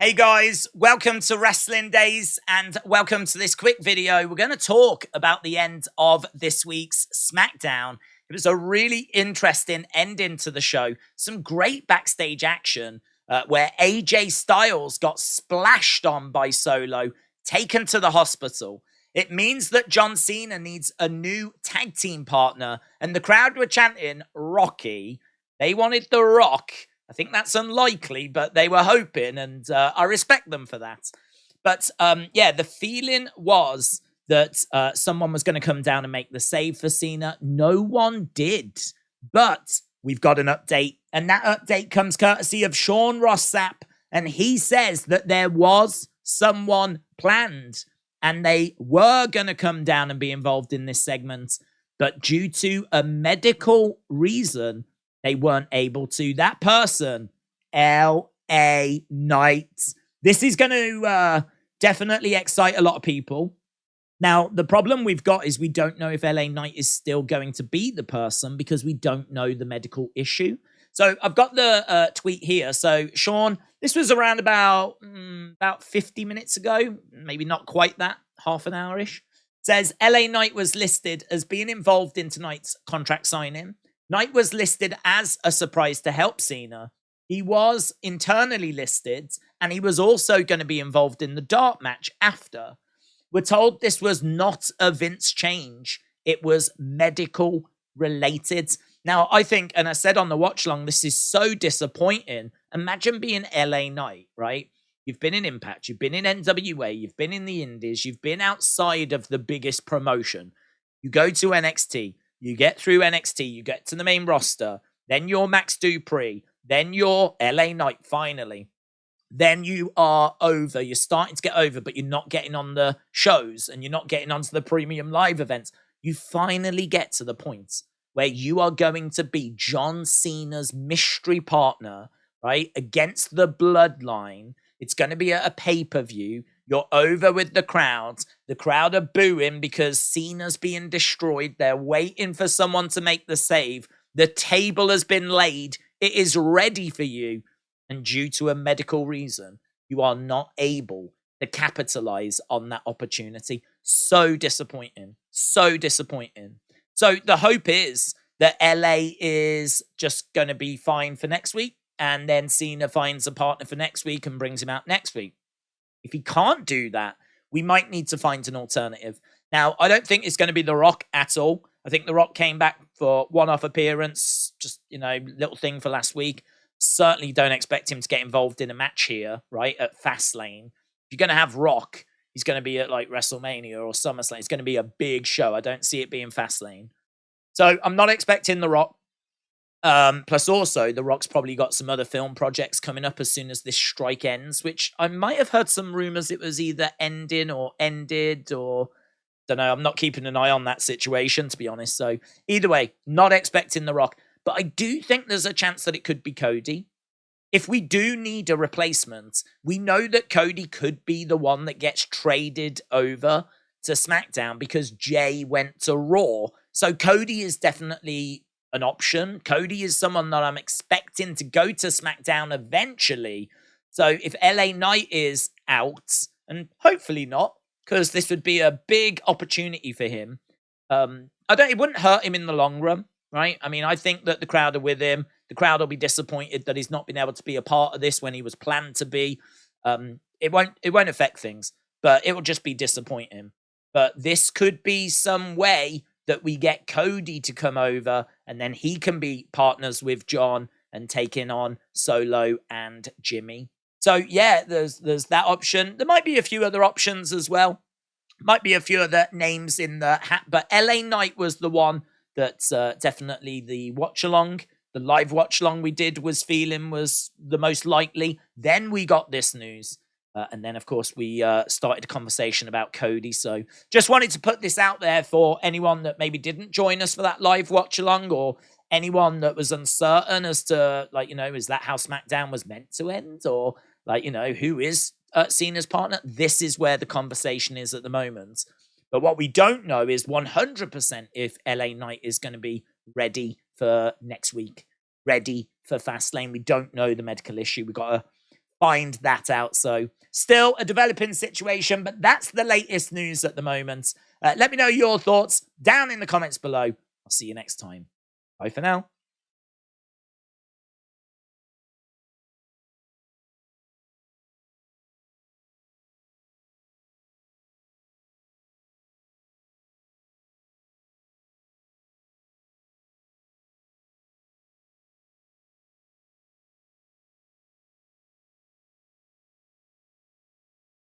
Hey guys, welcome to Wrestling Daze and welcome to this quick video. We're going to talk about the end of this week's SmackDown. It was a really interesting ending to the show. Some great backstage action where AJ Styles got splashed on by Solo, taken to the hospital. It means that John Cena needs a new tag team partner, and the crowd were chanting Rocky. They wanted The Rock. I think that's unlikely, but they were hoping, and I respect them for that. But yeah, the feeling was that someone was going to come down and make the save for Cena. No one did, but we've got an update, and that update comes courtesy of Sean Ross Sapp, and he says that there was someone planned, and they were going to come down and be involved in this segment, but due to a medical reason, they weren't able to. That person, LA Knight. This is going to definitely excite a lot of people. Now, the problem we've got is we don't know if LA Knight is still going to be the person because we don't know the medical issue. So I've got the tweet here. So, Sean, this was around about 50 minutes ago. Maybe not quite that, half an hour-ish. Says, LA Knight was listed as being involved in tonight's contract signing. Knight was listed as a surprise to help Cena. He was internally listed, and he was also going to be involved in the dart match after. We're told this was not a Vince change. It was medical related. Now, I think, and I said on the watch long, this is so disappointing. Imagine being LA Knight, right? You've been in Impact, you've been in NWA, you've been in the Indies, you've been outside of the biggest promotion. You go to NXT. You get through NXT, you get to the main roster, then you're Max Dupree, then you're LA Knight finally. Then you are over, you're starting to get over, but you're not getting on the shows and you're not getting onto the premium live events. You finally get to the point where you are going to be John Cena's mystery partner, right, against the Bloodline. It's going to be a pay-per-view. You're over with the crowd. The crowd are booing because Cena's being destroyed. They're waiting for someone to make the save. The table has been laid. It is ready for you. And due to a medical reason, you are not able to capitalize on that opportunity. So disappointing. So disappointing. So the hope is that LA is just going to be fine for next week. And then Cena finds a partner for next week and brings him out next week. If he can't do that, we might need to find an alternative. Now, I don't think it's going to be The Rock at all. I think The Rock came back for one-off appearance, just, little thing for last week. Certainly don't expect him to get involved in a match here, right, at Fastlane. If you're going to have Rock, he's going to be at, like, WrestleMania or SummerSlam. It's going to be a big show. I don't see it being Fastlane. So I'm not expecting The Rock. Plus also, The Rock's probably got some other film projects coming up as soon as this strike ends, which I might have heard some rumors it was either ending or ended, or don't know. I'm not keeping an eye on that situation, to be honest. So either way, not expecting The Rock, but I do think there's a chance that it could be Cody. If we do need a replacement, we know that Cody could be the one that gets traded over to SmackDown because Jay went to Raw. So Cody is definitely an option. Cody is someone that I'm expecting to go to SmackDown eventually. So if LA Knight is out, and hopefully not, because this would be a big opportunity for him. It wouldn't hurt him in the long run, right? I mean, I think that the crowd are with him. The crowd will be disappointed that he's not been able to be a part of this when he was planned to be. It won't affect things, but it will just be disappointing. But this could be some way that we get Cody to come over and then he can be partners with John and taking on Solo and Jimmy. So yeah, there's that option. There might be a few other options as well. Might be a few other names in the hat, but LA Knight was the one that's definitely the watch-along. The live watch-along we did was feeling was the most likely. Then we got this news. And then, of course, we started a conversation about Cody. So just wanted to put this out there for anyone that maybe didn't join us for that live watch-along, or anyone that was uncertain as to, is that how SmackDown was meant to end? Or, who is Cena's partner? This is where the conversation is at the moment. But what we don't know is 100% if LA Knight is going to be ready for next week, ready for Fastlane. We don't know the medical issue. We've got to find that out. So still a developing situation, but that's the latest news at the moment. Let me know your thoughts down in the comments below. I'll see you next time. Bye for now.